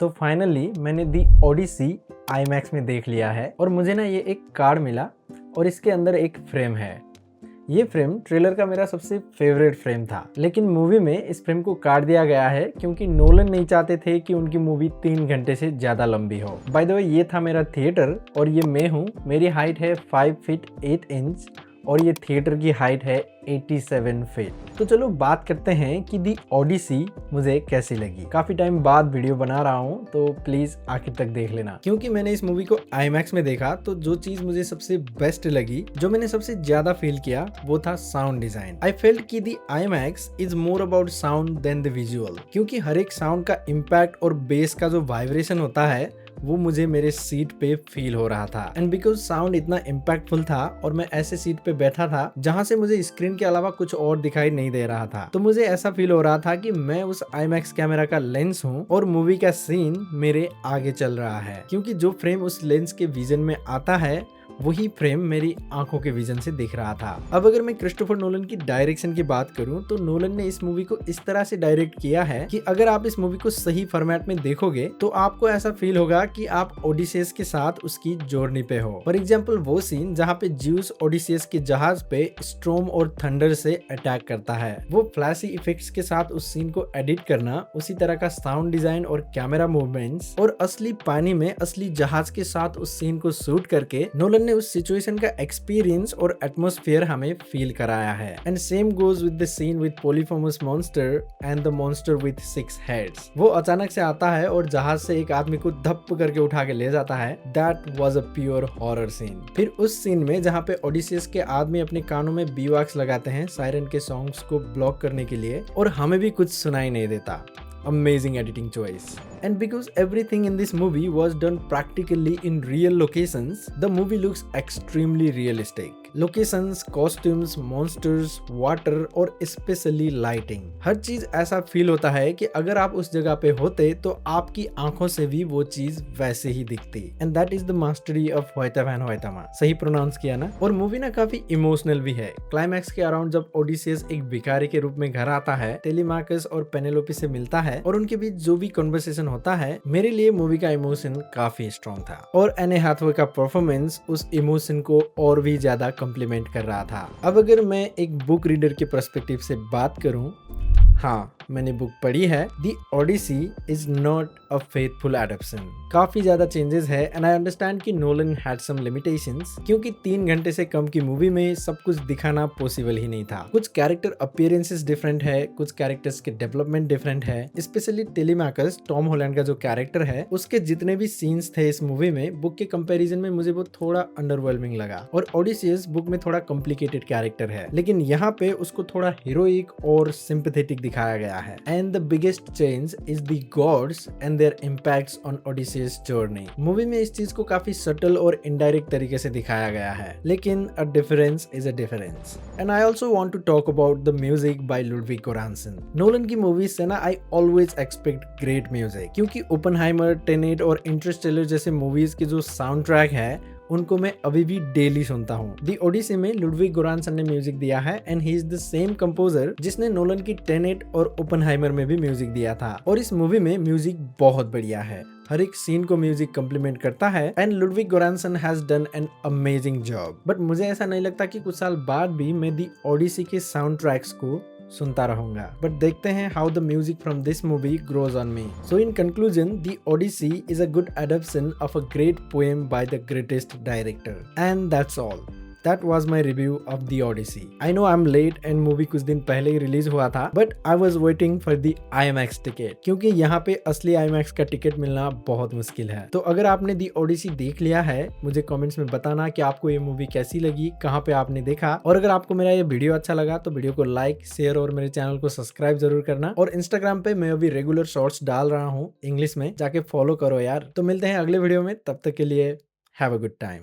तो फाइनली मैंने दी ओडिसी आईमैक्स में देख लिया है और मुझे ना ये एक कार्ड मिला और इसके अंदर एक फ्रेम है। ये फ्रेम ट्रेलर का मेरा सबसे फेवरेट फ्रेम था, लेकिन मूवी में इस फ्रेम को काट दिया गया है क्योंकि नोलन नहीं चाहते थे कि उनकी मूवी 3 घंटे से ज्यादा लंबी हो। बाय द वे ये था मेरा थिएटर और ये मैं हूँ। मेरी हाइट है 5 फीट 8 इंच और ये थिएटर की हाइट है 87 फीट। तो चलो बात करते हैं कि दी ओडिसी मुझे कैसी लगी। काफी टाइम बाद वीडियो बना रहा हूँ तो प्लीज आखिर तक देख लेना, क्योंकि मैंने इस मूवी को आईमैक्स में देखा तो जो चीज मुझे सबसे बेस्ट लगी, जो मैंने सबसे ज्यादा फील किया, वो था साउंड डिजाइन। आई फेल्ट कि the IMAX is more about sound than the visual, क्योंकि हर एक साउंड का इम्पैक्ट और बेस का जो वाइब्रेशन होता है वो मुझे मेरे सीट पे फील हो रहा था। एंड बिकॉज साउंड इतना इम्पैक्टफुल था और मैं ऐसे सीट पे बैठा था जहां से मुझे स्क्रीन के अलावा कुछ और दिखाई नहीं दे रहा था, तो मुझे ऐसा फील हो रहा था कि मैं उस आईमैक्स कैमरा का लेंस हूँ और मूवी का सीन मेरे आगे चल रहा है, क्योंकि जो फ्रेम उस लेंस के विजन में आता है वही फ्रेम मेरी आंखों के विजन से दिख रहा था। अब अगर मैं क्रिस्टोफर नोलन की डायरेक्शन की बात करूं तो नोलन ने इस मूवी को इस तरह से डायरेक्ट किया है कि अगर आप इस मूवी को सही फॉर्मेट में देखोगे तो आपको ऐसा फील होगा कि आप ओडिसेस के साथ उसकी जर्नी पे हो। फॉर एग्जांपल वो सीन जहां पे ज्यूस ओडिसेस के जहाज पे स्ट्रोम और थंडर से अटैक करता है, वो फ्लैशी इफेक्ट्स के साथ उस सीन को एडिट करना, उसी तरह का साउंड डिजाइन और कैमरा मूवमेंट्स और असली पानी में असली जहाज के साथ उस सीन को शूट करके नोलन ने उस सिचुएशन का एक्सपीरियंस और एटमॉस्फेयर हमें फील कराया है। And same goes with the scene with Polyphemus monster and the monster with 6 heads. वो अचानक से आता है और जहाज से एक आदमी को धप्प करके उठा के ले जाता है। That was a pure horror scene. फिर उस सीन में जहाँ पे ओडिसियस के आदमी अपने कानों में बीवॉक्स लगाते हैं सायरन के सॉन्ग्स को ब्लॉक करने के लिए, और हमें भी कुछ सुनाई नहीं देता। Amazing editing choice. And because everything in this movie was done practically in real locations, the movie looks extremely realistic. Locations, costumes, monsters, water और स्पेशली लाइटिंग, हर चीज ऐसा फील होता है कि अगर आप उस जगह पे होते तो आपकी आंखों से भी वो चीज वैसे ही दिखती। And that is the mastery of Hoyte van Hoytema. सही प्रोनाउंस किया ना। और मूवी ना काफी इमोशनल भी है। क्लाइमैक्स के अराउंड जब ओडिसियस एक भिखारी के रूप में घर आता है, टेलीमार्कस और पेनेलोपी से मिलता है और उनके बीच जो भी कन्वर्सेशन होता है, मेरे लिए मूवी का इमोशन काफी स्ट्रॉन्ग था और एने हाथवे का परफॉर्मेंस उस इमोशन को और भी ज्यादा कॉम्प्लीमेंट कर रहा था। अब अगर मैं एक बुक रीडर के पर्सपेक्टिव से बात करूं, हाँ मैंने बुक पढ़ी है। The Odyssey is not a faithful adaptation. काफी ज्यादा चेंजेस है एंड आई अंडरस्टैंड कि नोलन हैड सम लिमिटेशंस, क्योंकि 3 घंटे से कम की मूवी में सब कुछ दिखाना पॉसिबल ही नहीं था। कुछ कैरेक्टर अपीयरेंसेस डिफरेंट है, कुछ कैरेक्टर्स के डेवलपमेंट डिफरेंट है। स्पेशली टेलीमार्कस, टॉम हॉलैंड का जो कैरेक्टर है, उसके जितने भी सीन्स थे इस मूवी में, बुक के कंपैरिजन में मुझे वो थोड़ा अंडरवेलमिंग लगा। और ओडिसियस बुक में थोड़ा कॉम्प्लिकेटेड कैरेक्टर है, लेकिन यहाँ पे उसको थोड़ा हीरोइक और सिंपैथेटिक दिखाया गया है। And the biggest change is the gods and their impacts on Odysseus journey. Movie में इस चीज को काफी सटल और इनडायरेक्ट तरीके से दिखाया गया है, लेकिन a difference is a difference. And I also want to talk about the music by Ludwig Göransson. Nolan की मूवीज से ना I always expect great music, क्योंकि ओपेनहाइमर, टेनेट और इंटरस्टेलर जैसे मूवीज के जो साउंड ट्रैक है उनको मैं अभी भी डेली सुनता हूँ। दी ओडिसी में लुडविग गोरांसन ने म्यूजिक दिया है and he is the same composer जिसने नोलन की टेनेट और ओपेनहाइमर में भी म्यूजिक दिया था। और इस मूवी में म्यूजिक बहुत बढ़िया है, हर एक सीन को म्यूजिक कम्प्लीमेंट करता है and Ludwig Göransson has done an amazing job. But मुझे ऐसा नहीं लगता कि कुछ साल बाद भी मैं दी ओडिसी के साउंड ट्रैक्स को सुनता रहूंगा, बट देखते हैं how the music from this movie grows on me. So in conclusion, the Odyssey is a good adaption of a great poem by the greatest director, and that's all. That was my review of The Odyssey. I know I'm late and movie कुछ दिन पहले ही release हुआ था, but I was waiting for the IMAX ticket, क्योंकि यहाँ पे असली IMAX का टिकट मिलना बहुत मुश्किल है। तो अगर आपने The Odyssey देख लिया है, मुझे कमेंट्स में बताना कि आपको ये मूवी कैसी लगी, कहाँ पे आपने देखा। और अगर आपको मेरा ये वीडियो अच्छा लगा तो वीडियो को लाइक, शेयर और मेरे चैनल को सब्सक्राइब जरूर करना। और इंस्टाग्राम पे मैं अभी रेगुलर शॉर्ट्स डाल रहा हूँ इंग्लिश में, जाके फॉलो करो यार। तो मिलते हैं अगले वीडियो में, तब तक के लिए हैव अ गुड टाइम।